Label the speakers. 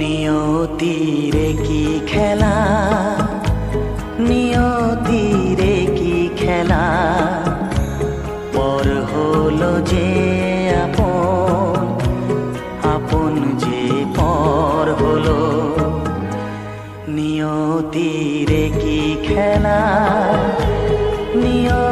Speaker 1: নিয়তিরে কি খেলা, নিয়তিরে কি খেলা, পর হলো যে আপন, আপন যে পর হলো। নিয়তিরে কি খেলা, নিয়তি